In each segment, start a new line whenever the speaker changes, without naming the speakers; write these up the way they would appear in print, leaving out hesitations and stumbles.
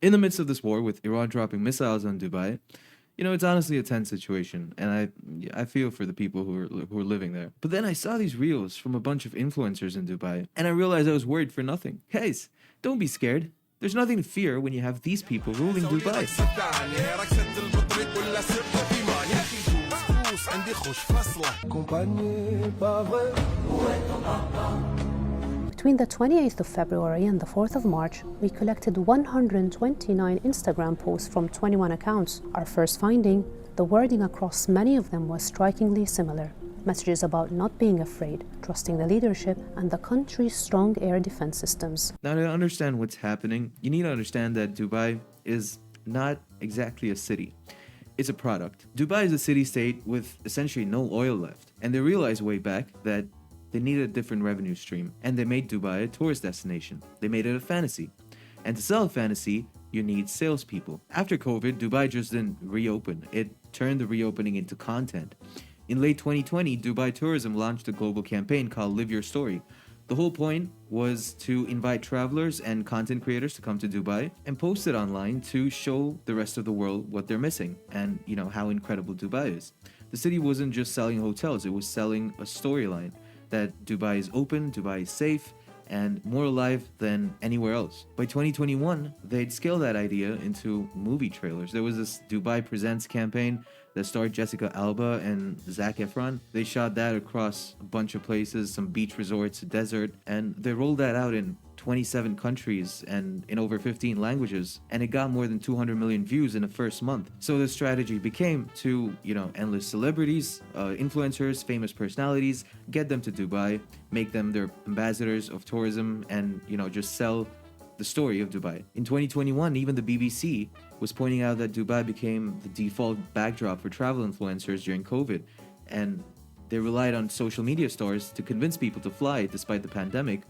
In the midst of this war, with Iran dropping missiles on Dubai, it's honestly a tense situation, and I feel for the people who are living there. But then I saw these reels from a bunch of influencers in Dubai, and I realized I was worried for nothing. Guys, don't be scared. There's nothing to fear when you have these people ruling Dubai.
Between the 28th of February and the 4th of March, we collected 129 Instagram posts from 21 accounts. Our first finding, the wording across many of them was strikingly similar. Messages about not being afraid, trusting the leadership, and the country's strong air defense systems.
Now, to understand what's happening, you need to understand that Dubai is not exactly a city. It's a product. Dubai is a city-state with essentially no oil left, and they realized way back that they needed a different revenue stream, and they made Dubai a tourist destination. They made it a fantasy. And to sell a fantasy, you need salespeople. After COVID, Dubai just didn't reopen. It turned the reopening into content. In late 2020, Dubai Tourism launched a global campaign called Live Your Story. The whole point was to invite travelers and content creators to come to Dubai and post it online to show the rest of the world what they're missing and, how incredible Dubai is. The city wasn't just selling hotels, it was selling a storyline that Dubai is open, Dubai is safe, and more alive than anywhere else. By 2021, they'd scaled that idea into movie trailers. There was this Dubai Presents campaign that starred Jessica Alba and Zac Efron. They shot that across a bunch of places, some beach resorts, a desert, and they rolled that out in 27 countries and in over 15 languages, and it got more than 200 million views in the first month. So the strategy became to, endless celebrities, influencers, famous personalities, get them to Dubai, make them their ambassadors of tourism, and, just sell the story of Dubai. In 2021, even the BBC was pointing out that Dubai became the default backdrop for travel influencers during COVID, and they relied on social media stars to convince people to fly despite the pandemic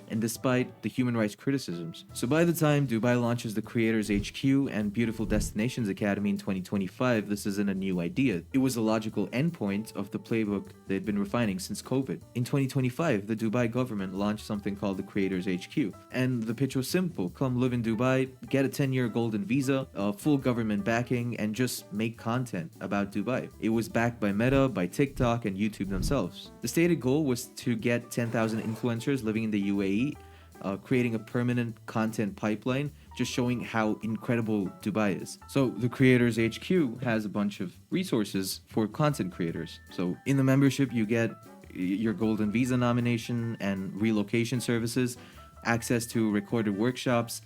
and despite the human rights criticisms. So by the time Dubai launches the Creators HQ and Beautiful Destinations Academy in 2025, this isn't a new idea. It was a logical endpoint of the playbook they'd been refining since COVID. In 2025, the Dubai government launched something called the Creators HQ. And the pitch was simple: come live in Dubai, get a 10-year golden visa, full government backing, and just make content about Dubai. It was backed by Meta, by TikTok, and YouTube themselves. The stated goal was to get 10,000 influencers living in the UAE, creating a permanent content pipeline, just showing how incredible Dubai is. So the Creators HQ has a bunch of resources for content creators. So in the membership, you get your golden visa nomination and relocation services, access to recorded workshops,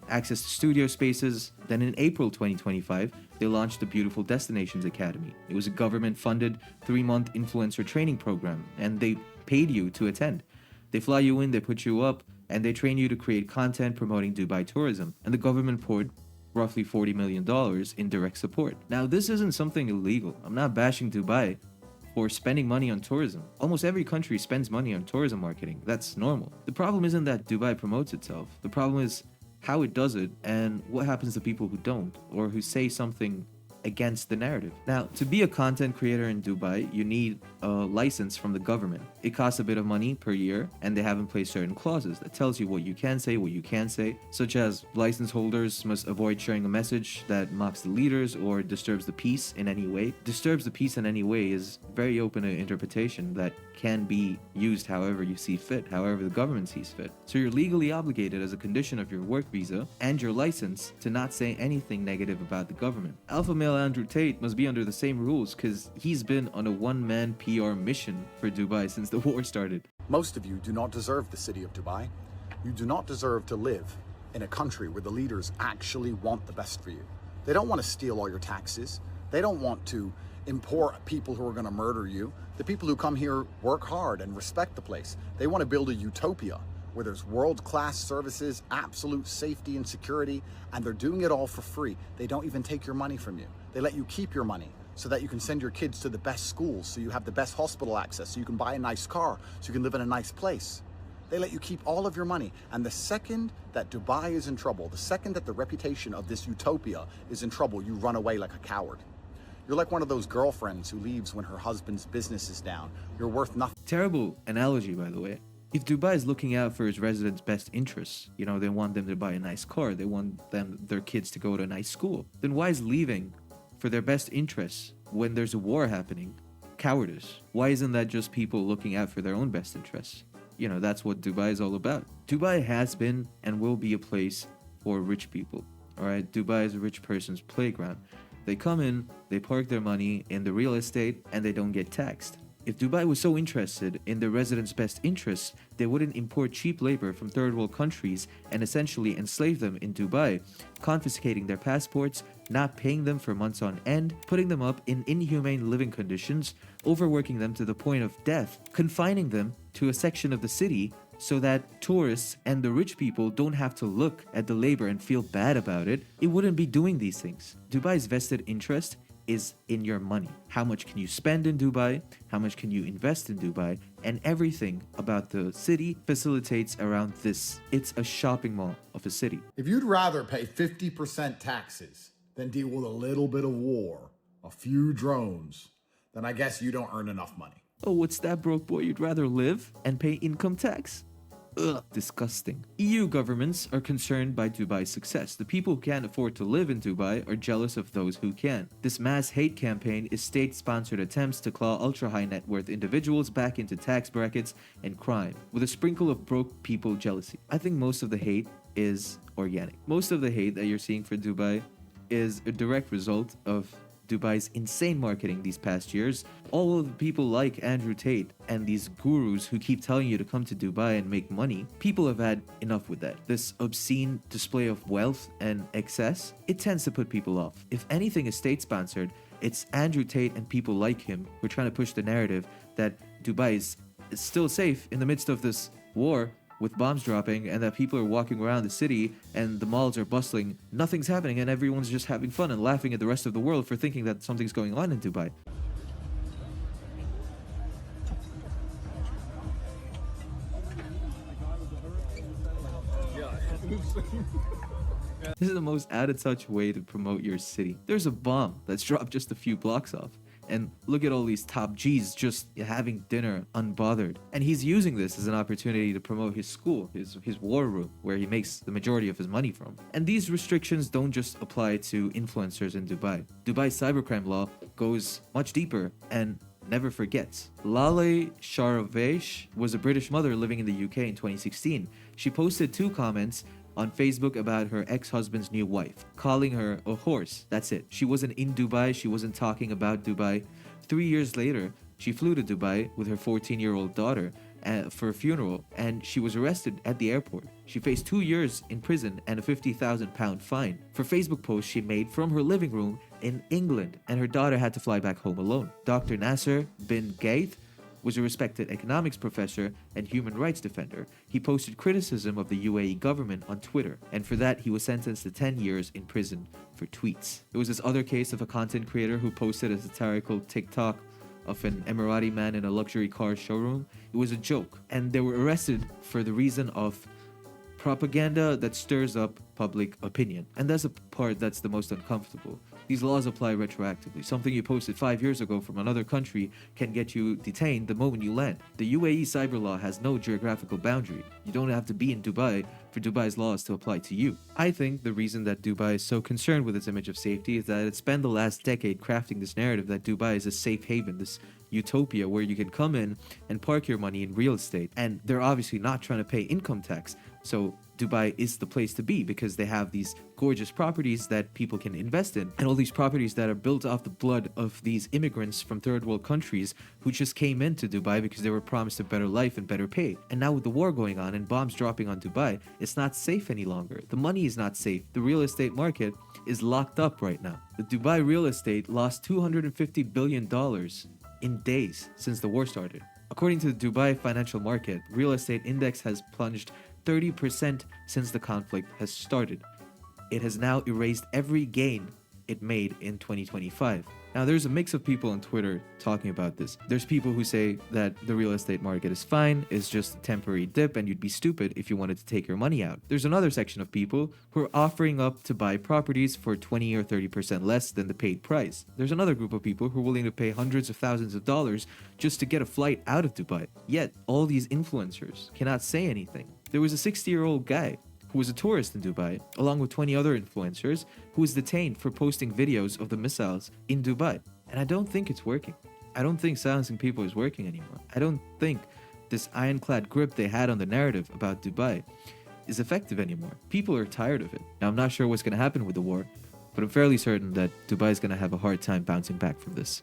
access to studio spaces. Then in April 2025, they launched the Beautiful Destinations Academy. It was a government-funded 3-month influencer training program, and they paid you to attend. They fly you in, they put you up, and they train you to create content promoting Dubai tourism. And the government poured roughly $40 million in direct support. Now, this isn't something illegal. I'm not bashing Dubai for spending money on tourism. Almost every country spends money on tourism marketing. That's normal. The problem isn't that Dubai promotes itself. The problem is how it does it and what happens to people who don't, or who say something against the narrative. Now, to be a content creator in Dubai, you need a license from the government. It costs a bit of money per year, and they have in place certain clauses that tells you what you can say, what you can't say, such as license holders must avoid sharing a message that mocks the leaders or disturbs the peace in any way. Disturbs the peace in any way is very open to interpretation that can be used however you see fit, however the government sees fit. So you're legally obligated as a condition of your work visa and your license to not say anything negative about the government. Alpha male Andrew Tate must be under the same rules because he's been on a one-man PR mission for Dubai since the war started.
Most of you do not deserve the city of Dubai. You do not deserve to live in a country where the leaders actually want the best for you. They don't want to steal all your taxes. They don't want to import people who are going to murder you. The people who come here work hard and respect the place. They want to build a utopia where there's world-class services, absolute safety and security, and they're doing it all for free. They don't even take your money from you. They let you keep your money so that you can send your kids to the best schools, so you have the best hospital access, so you can buy a nice car, so you can live in a nice place. They let you keep all of your money. And the second that Dubai is in trouble, the second that the reputation of this utopia is in trouble, you run away like a coward. You're like one of those girlfriends who leaves when her husband's business is down. You're worth nothing.
Terrible analogy, by the way. If Dubai is looking out for its residents' best interests, they want them to buy a nice car, they want their kids to go to a nice school, then why is leaving for their best interests when there's a war happening cowardice? Why isn't that just people looking out for their own best interests? That's what Dubai is all about. Dubai has been and will be a place for rich people. All right, Dubai is a rich person's playground. They come in, they park their money in the real estate, and they don't get taxed. If Dubai was so interested in the residents' best interests, they wouldn't import cheap labor from third world countries and essentially enslave them in Dubai, confiscating their passports, not paying them for months on end, putting them up in inhumane living conditions, overworking them to the point of death, confining them to a section of the city so that tourists and the rich people don't have to look at the labor and feel bad about it. It wouldn't be doing these things. Dubai's vested interest is in your money. How much can you spend in Dubai? How much can you invest in Dubai? And everything about the city facilitates around this. It's a shopping mall of a city.
If you'd rather pay 50% taxes than deal with a little bit of war, a few drones, then I guess you don't earn enough money.
Oh, what's that, broke boy? You'd rather live and pay income tax? Ugh, disgusting. EU governments are concerned by Dubai's success. The people who can't afford to live in Dubai are jealous of those who can. This mass hate campaign is state-sponsored attempts to claw ultra-high net worth individuals back into tax brackets and crime, with a sprinkle of broke people jealousy. I think most of the hate is organic. Most of the hate that you're seeing for Dubai is a direct result of Dubai's insane marketing these past years. All of the people like Andrew Tate and these gurus who keep telling you to come to Dubai and make money, people have had enough with that. This obscene display of wealth and excess, it tends to put people off. If anything is state-sponsored, it's Andrew Tate and people like him who are trying to push the narrative that Dubai is still safe in the midst of this war with bombs dropping, and that people are walking around the city and the malls are bustling, nothing's happening, and everyone's just having fun and laughing at the rest of the world for thinking that something's going on in Dubai. This is the most out-of-touch way to promote your city. There's a bomb that's dropped just a few blocks off. And look at all these top G's just having dinner unbothered. And he's using this as an opportunity to promote his school, his war room, where he makes the majority of his money from. And these restrictions don't just apply to influencers in Dubai. Dubai's cybercrime law goes much deeper and never forgets. Lale Sharavesh was a British mother living in the UK in 2016. She posted 2 comments on Facebook about her ex-husband's new wife, calling her a horse. That's it. She wasn't in Dubai. She wasn't talking about Dubai. 3 years later, she flew to Dubai with her 14-year-old daughter for a funeral, and she was arrested at the airport. She faced 2 years in prison and a £50,000 fine for Facebook posts she made from her living room in England, and her daughter had to fly back home alone. Dr. Nasser bin Gaith was a respected economics professor and human rights defender. He posted criticism of the UAE government on Twitter, and for that he was sentenced to 10 years in prison for tweets. There was this other case of a content creator who posted a satirical TikTok of an Emirati man in a luxury car showroom. It was a joke, and they were arrested for the reason of propaganda that stirs up public opinion. And that's the part that's the most uncomfortable. These laws apply retroactively. Something you posted 5 years ago from another country can get you detained the moment you land. The UAE cyber law has no geographical boundary. You don't have to be in Dubai for Dubai's laws to apply to you. I think the reason that Dubai is so concerned with its image of safety is that it spent the last decade crafting this narrative that Dubai is a safe haven, this utopia where you can come in and park your money in real estate. And they're obviously not trying to pay income tax. So Dubai is the place to be because they have these gorgeous properties that people can invest in, and all these properties that are built off the blood of these immigrants from third world countries who just came into Dubai because they were promised a better life and better pay. And now with the war going on and bombs dropping on Dubai, it's not safe any longer. The money is not safe. The real estate market is locked up right now. The Dubai real estate lost $250 billion in days since the war started. According to the Dubai financial market, real estate index has plunged 30% since the conflict has started. It has now erased every gain it made in 2025. Now, there's a mix of people on Twitter talking about this. There's people who say that the real estate market is fine, it's just a temporary dip, and you'd be stupid if you wanted to take your money out. There's another section of people who are offering up to buy properties for 20 or 30% less than the paid price. There's another group of people who are willing to pay hundreds of thousands of dollars just to get a flight out of Dubai. Yet, all these influencers cannot say anything. There was a 60-year-old guy who was a tourist in Dubai, along with 20 other influencers, who was detained for posting videos of the missiles in Dubai. And I don't think it's working. I don't think silencing people is working anymore. I don't think this ironclad grip they had on the narrative about Dubai is effective anymore. People are tired of it. Now, I'm not sure what's going to happen with the war, but I'm fairly certain that Dubai is going to have a hard time bouncing back from this.